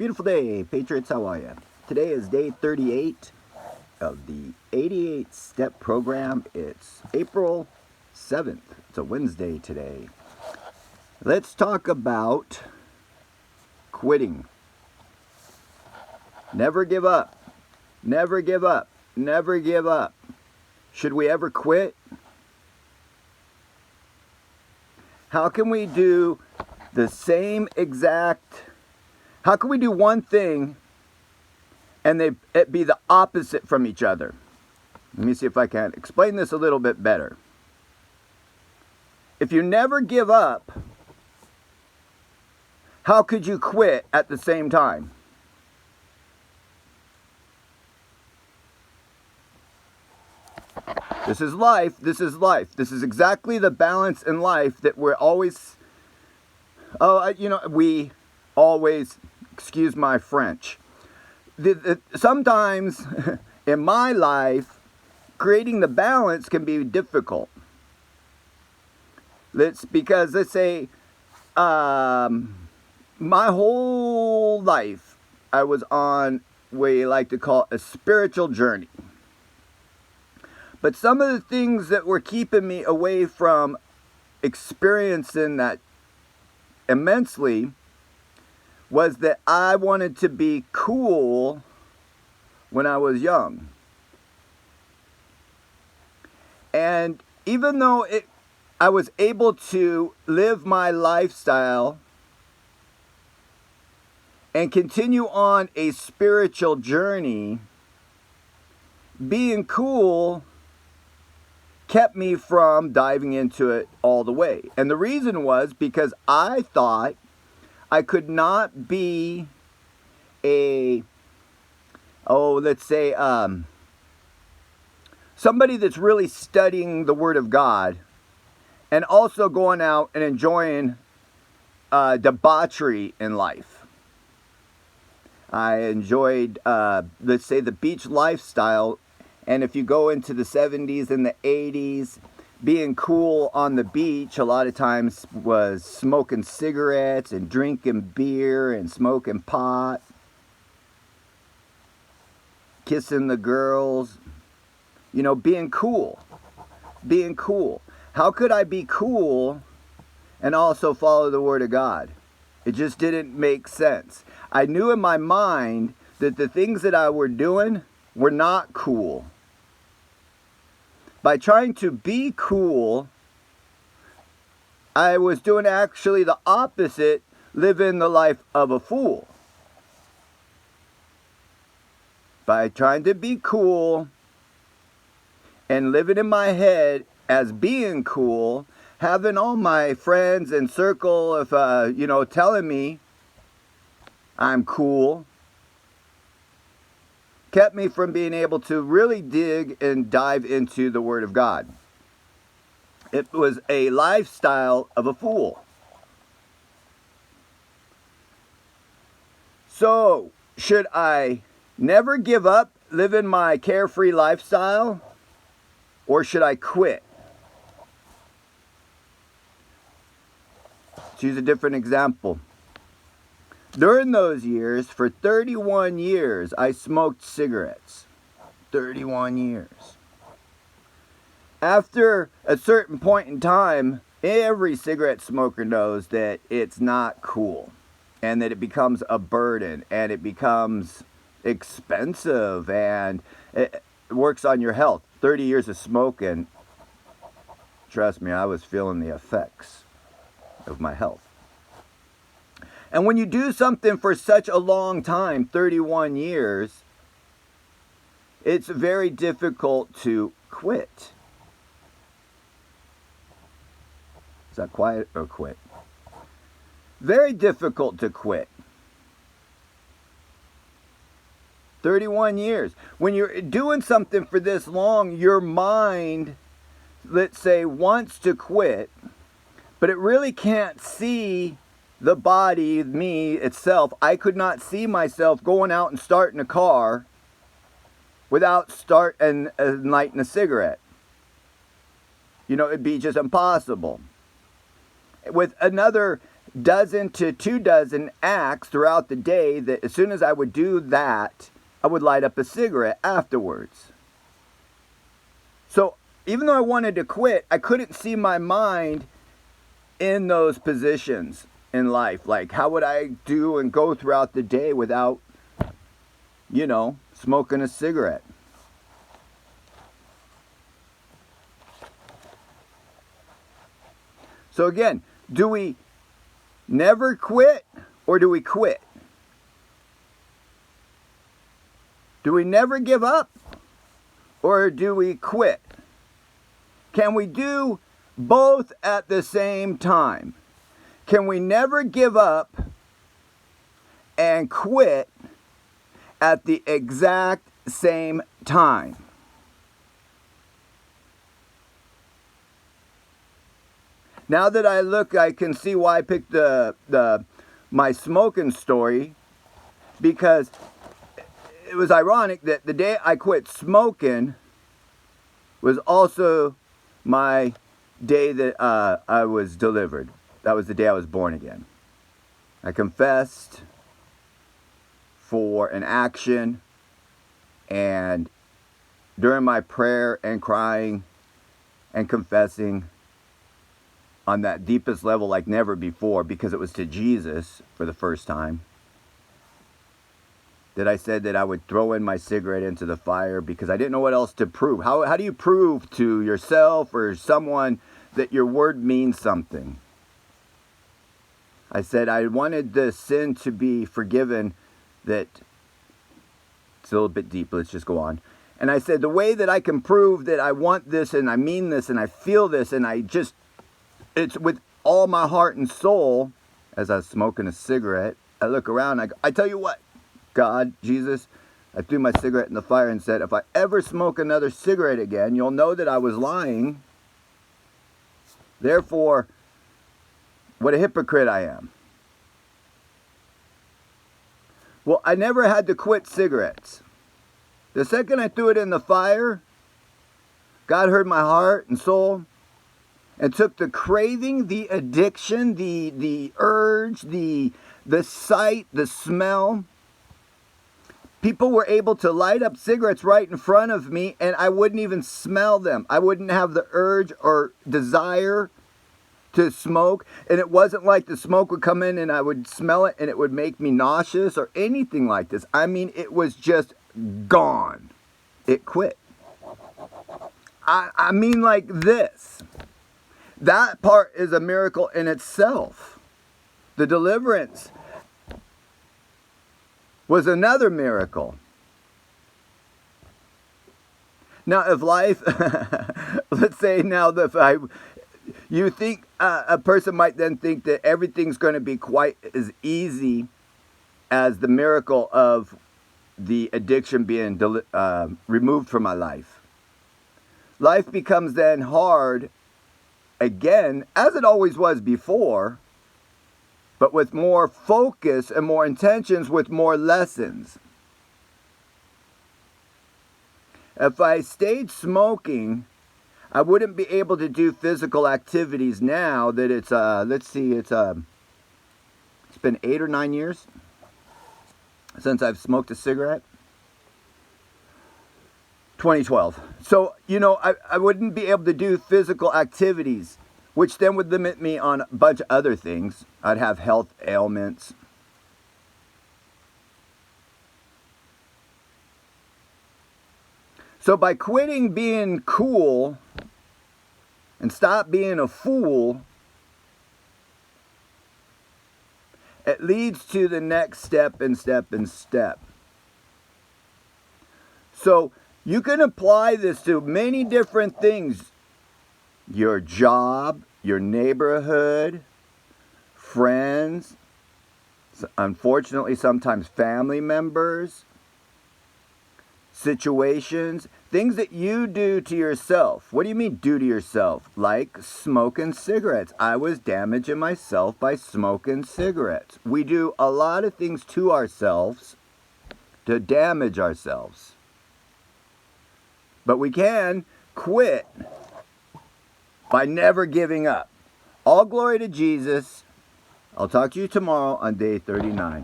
Beautiful day, Patriots. How are you? Today is day 38 of the 88 step program. It's April 7th. It's a Wednesday today. Let's talk about quitting. Never give up. Never give up. Never give up. Should we ever quit? How can we do the same exact... How can we do one thing and it be the opposite from each other? Let me see if I can explain this a little bit better. If you never give up, how could you quit at the same time? This is life. This is life. This is exactly the balance in life that we're always... we always... Excuse my French. Sometimes in my life, creating the balance can be difficult. Let's say, my whole life, I was on what you like to call a spiritual journey. But some of the things that were keeping me away from experiencing that immensely was that I wanted to be cool when I was young. And even though I was able to live my lifestyle and continue on a spiritual journey, being cool kept me from diving into it all the way. And the reason was because I thought I could not be somebody that's really studying the Word of God and also going out and enjoying debauchery in life. I enjoyed, the beach lifestyle. And if you go into the 70s and the 80s, being cool on the beach a lot of times was smoking cigarettes and drinking beer and smoking pot, kissing the girls, being cool. Being cool. How could I be cool and also follow the Word of God? It just didn't make sense. I knew in my mind that the things that I were doing were not cool. By trying to be cool, I was doing actually the opposite, living the life of a fool. By trying to be cool and living in my head as being cool, having all my friends and circle of, telling me I'm cool, kept me from being able to really dig and dive into the Word of God. It was a lifestyle of a fool. So, should I never give up living my carefree lifestyle, or should I quit? Let's use a different example. During those years, for 31 years, I smoked cigarettes. 31 years. After a certain point in time, every cigarette smoker knows that it's not cool and that it becomes a burden and it becomes expensive and it works on your health. 30 years of smoking, trust me, I was feeling the effects of my health. And when you do something for such a long time, 31 years, it's very difficult to quit. Is that quiet or quit? Very difficult to quit. 31 years. When you're doing something for this long, your mind, let's say, wants to quit, but it really can't see the body, me itself. I could not see myself going out and starting a car without lighting a cigarette. It'd be just impossible. With another dozen to 2 dozen acts throughout the day that as soon as I would do that, I would light up a cigarette afterwards. So even though I wanted to quit, I couldn't see my mind in those positions in life. Like, how would I do and go throughout the day without, smoking a cigarette? So again, do we never quit or do we quit? Do we never give up or do we quit? Can we do both at the same time? Can we never give up and quit at the exact same time? Now that I look, I can see why I picked my smoking story, because it was ironic that the day I quit smoking was also my day that I was delivered. That was the day I was born again. I confessed for an action, and during my prayer and crying and confessing on that deepest level like never before, because it was to Jesus for the first time, that I said that I would throw in my cigarette into the fire because I didn't know what else to prove. How do you prove to yourself or someone that your word means something? I said I wanted the sin to be forgiven. That it's a little bit deep. Let's just go on. And I said the way that I can prove that I want this and I mean this and I feel this and it's with all my heart and soul. As I was smoking a cigarette, I look around. I tell you what, God, Jesus, I threw my cigarette in the fire and said, if I ever smoke another cigarette again, you'll know that I was lying. Therefore, what a hypocrite I am. Well, I never had to quit cigarettes. The second I threw it in the fire, God heard my heart and soul and took the craving, the addiction, the urge, the sight, the smell. People were able to light up cigarettes right in front of me and I wouldn't even smell them. I wouldn't have the urge or desire to smoke, and it wasn't like the smoke would come in and I would smell it and it would make me nauseous or anything like this. I mean, it was just gone. It quit. I mean like this. That part is a miracle in itself. The deliverance was another miracle. Now, if life, let's say now that you think a person might then think that everything's going to be quite as easy as the miracle of the addiction being removed from my life. Life becomes then hard again, as it always was before, but with more focus and more intentions, with more lessons. If I stayed smoking, I wouldn't be able to do physical activities now that it's, it's been 8 or 9 years since I've smoked a cigarette. 2012. So, I wouldn't be able to do physical activities, which then would limit me on a bunch of other things. I'd have health ailments. So by quitting being cool and stop being a fool, it leads to the next step. So you can apply this to many different things. Your job, your neighborhood, friends, unfortunately sometimes family members, situations, things that you do to yourself. What do you mean do to yourself? Like smoking cigarettes. I was damaging myself by smoking cigarettes. We do a lot of things to ourselves to damage ourselves. But we can quit by never giving up. All glory to Jesus. I'll talk to you tomorrow on day 39.